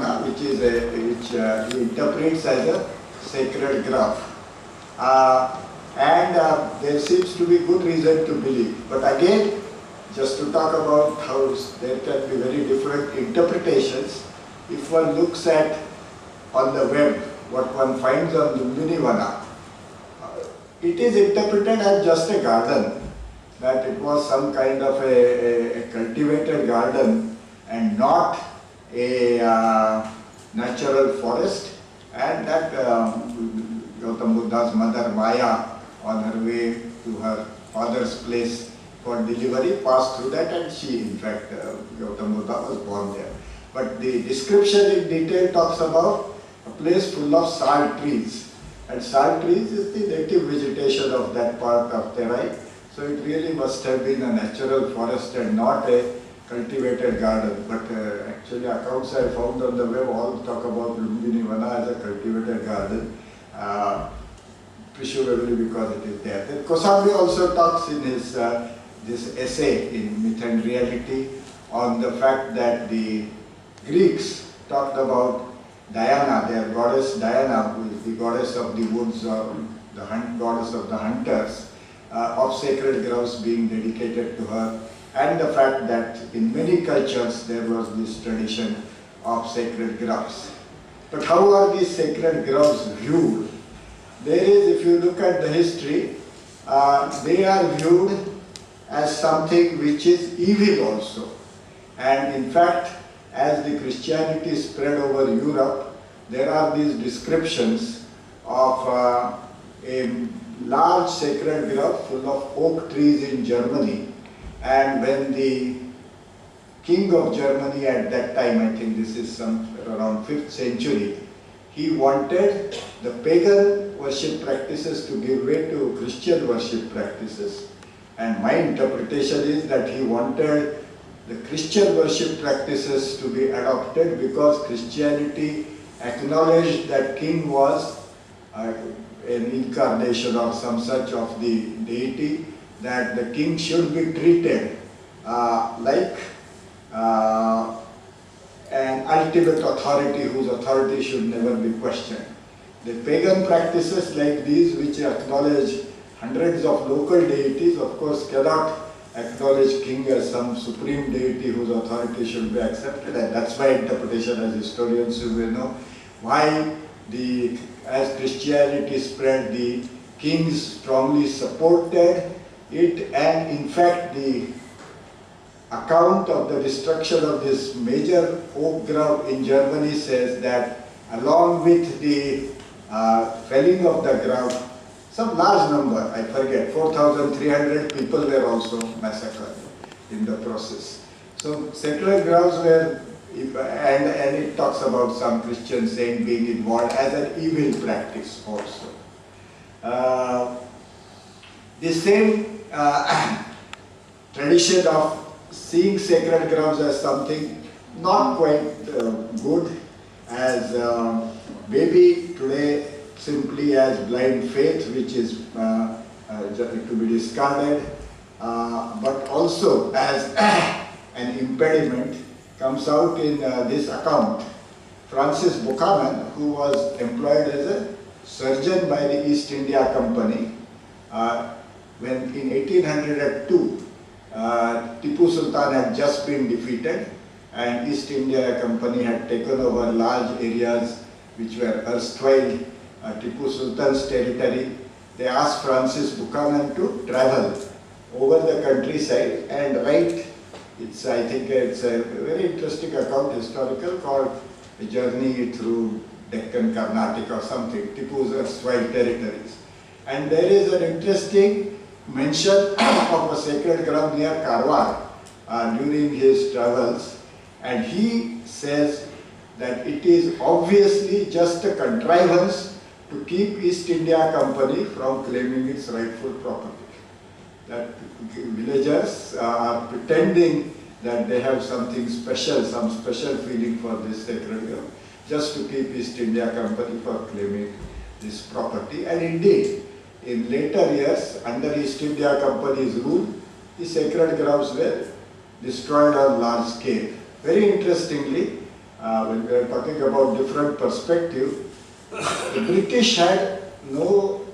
Vana, which he interprets as a sacred grove. There seems to be good reason to believe. But again, just to talk about how there can be very different interpretations, if one looks at on the web what one finds on Lumbini Vana, it is interpreted as just a garden, that it was some kind of a cultivated garden and not a natural forest, and that Gautam Buddha's mother Maya, on her way to her father's place for delivery, passed through that, and she, in fact, Gautam Buddha was born there. But the description in detail talks about a place full of sal trees, and sal trees is the native vegetation of that part of Terai. So it really must have been a natural forest and not a cultivated garden. But actually accounts I found on the web all talk about Lumbini Vana as a cultivated garden, presumably because it is there. Then Kosambi also talks in his this essay in Myth and Reality on the fact that the Greeks talked about Diana, their goddess Diana, who is the goddess of the woods or the goddess of the hunters, of sacred groves being dedicated to her, and the fact that in many cultures there was this tradition of sacred groves. But how are these sacred groves viewed? There is, if you look at the history, they are viewed as something which is evil also. And in fact, as the Christianity spread over Europe, there are these descriptions of a large sacred grove full of oak trees in Germany. And when the king of Germany at that time, I think this is around 5th century, he wanted the pagan worship practices to give way to Christian worship practices. And my interpretation is that he wanted the Christian worship practices to be adopted because Christianity acknowledged that king was an incarnation or some such of the deity, that the king should be treated like an ultimate authority whose authority should never be questioned. The pagan practices like these, which acknowledge hundreds of local deities, of course cannot acknowledge king as some supreme deity whose authority should be accepted, and that's my interpretation as historians you will know why as Christianity spread, the kings strongly supported it, and in fact the account of the destruction of this major oak grove in Germany says that along with the felling of the grove, some large number, I forget, 4,300 people were also massacred in the process. So sacred groves were, and it talks about some Christian saint being involved as an evil practice also. The same tradition of seeing sacred groves as something not quite good, as maybe today simply as blind faith, which is to be discarded, but also as an impediment, comes out in this account. Francis Buchanan, who was employed as a surgeon by the East India Company, when in 1802, Tipu Sultan had just been defeated and East India Company had taken over large areas which were erstwhile Tipu Sultan's territory. They asked Francis Buchanan to travel over the countryside and write, I think it's a very interesting account, historical, called A Journey Through Deccan Carnatic or something, Tipu's erstwhile territories. And there is an interesting mention of a sacred grove near Karwar during his travels, and he says that it is obviously just a contrivance to keep East India Company from claiming its rightful property. That villagers are pretending that they have something special, some special feeling for this sacred grove, just to keep East India Company from claiming this property. And indeed, in later years, under East India Company's rule, the sacred groves were destroyed on large scale. Very interestingly, when we are talking about different perspective, the British had no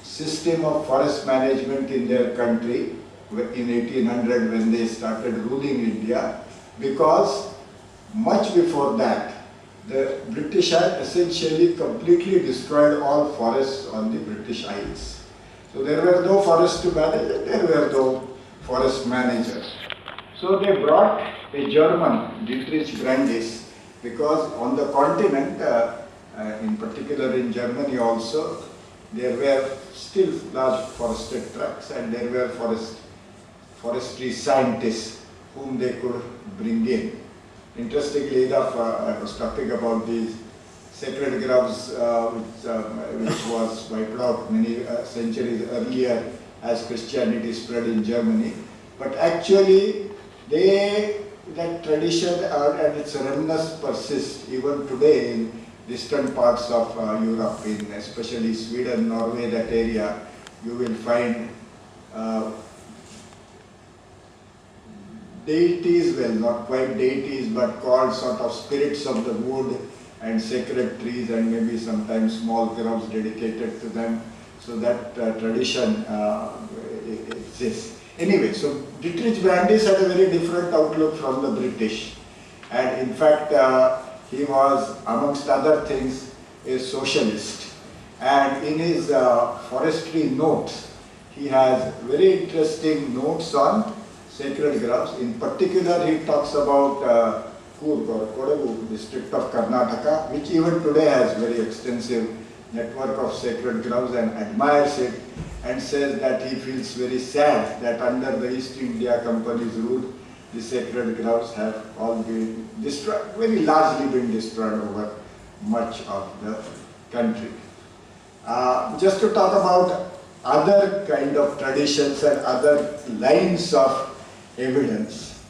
system of forest management in their country in 1800 when they started ruling India, because much before that, the British had essentially completely destroyed all forests on the British Isles. So there were no forests to manage and there were no forest managers. So they brought a German, Dietrich Brandis, because on the continent, in particular in Germany also, there were still large forested tracts and there were forestry scientists whom they could bring in. Interestingly enough, I was talking about these sacred groves which was wiped out many centuries earlier as Christianity spread in Germany. But actually, that tradition and its remnants persist even today in distant parts of Europe, in especially Sweden, Norway, that area. You will find deities, well, not quite deities, but called sort of spirits of the wood and sacred trees, and maybe sometimes small groves dedicated to them. So that tradition exists. Anyway, so Dietrich Brandis had a very different outlook from the British. And in fact, he was, amongst other things, a socialist. And in his forestry notes, he has very interesting notes on sacred groves. In particular, he talks about Coorg or Kodagu district of Karnataka, which even today has very extensive network of sacred groves and admires it, and says that he feels very sad that under the East India Company's rule, the sacred groves have all been destroyed, very largely been destroyed over much of the country. Just to talk about other kind of traditions and other lines of evidence.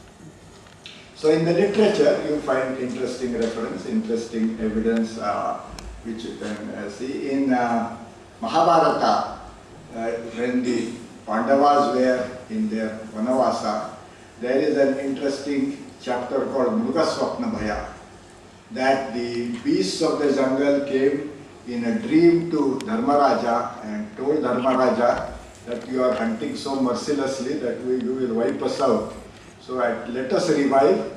So in the literature, you find interesting reference, interesting evidence which you can see. In Mahabharata, when the Pandavas were in their Vanavasa, there is an interesting chapter called Mrugaswapna Bhaya, that the beasts of the jungle came in a dream to Dharmaraja and told Dharmaraja that you are hunting so mercilessly that you will wipe us out. So let us revive.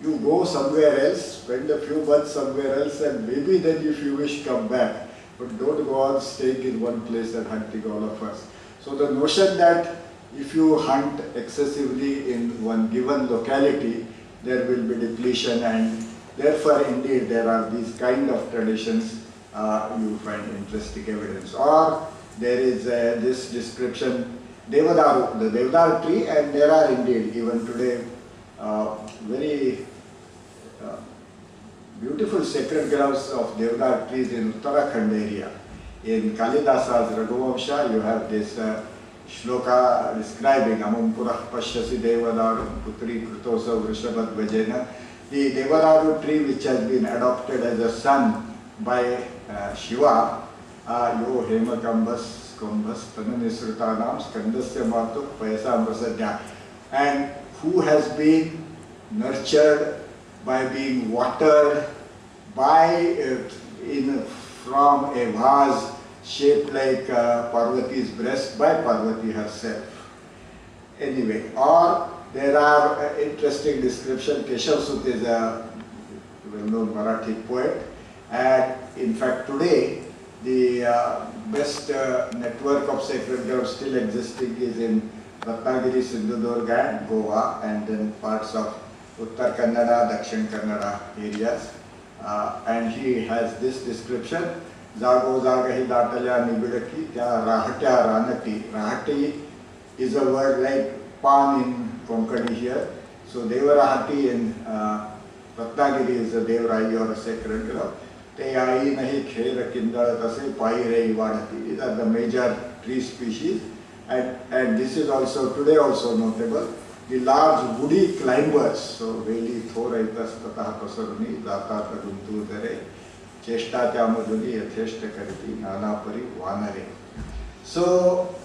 You go somewhere else, spend a few months somewhere else, and maybe then if you wish come back. But don't go on staying in one place and hunting all of us. So the notion that if you hunt excessively in one given locality, there will be depletion, and therefore indeed there are these kind of traditions you find interesting evidence. Or there is this description, Devadaru, the Devadar tree, and there are indeed even today very beautiful sacred groves of Devadar trees in Uttarakhand area. In Kalidasa's Raghuvamsha, you have this shloka describing Amam Purah Pashyasi Devadarum Putri Krutosa Vrishabhat Vajena. The Devadaru tree, which has been adopted as a son by Shiva, Yo Hema Kambas Kumbhas Tananisrutanam Skandasya Matu Payasa Amrasadya, and who has been nurtured by being watered from a vase shaped like Parvati's breast by Parvati herself. Anyway, or there are interesting description. Keshav Sut is a well-known Marathi poet, and in fact today the best network of sacred groves still existing is in Ratnagiri, Sindhudurga and Goa, and then parts of Uttar Kannada, Dakshin Kannada areas. And he has this description, Zago Zagahi Datalya Nibidaki, Rahatya Ranati. Rahati is a word like pan in Konkani here. So Devarahati in Ratnagiri is a Devarayi or a sacred grove. Teyai Nahi Khera Kindaratase Pairei Vadati. These are the major tree species. And this is also today also notable. The large woody climbers, so Veli Thoraitas Tatah Pasaruni, Data Taguntu Dare, Cheshta Tyamuduni, Yatheshta Kariti, Nana Pari, Vanare. So,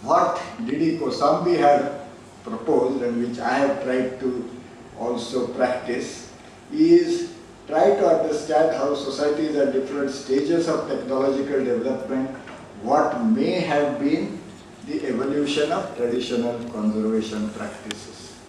what Didi Kosambi had proposed, and which I have tried to also practice is try to understand how societies at different stages of technological development, what may have been the evolution of traditional conservation practices.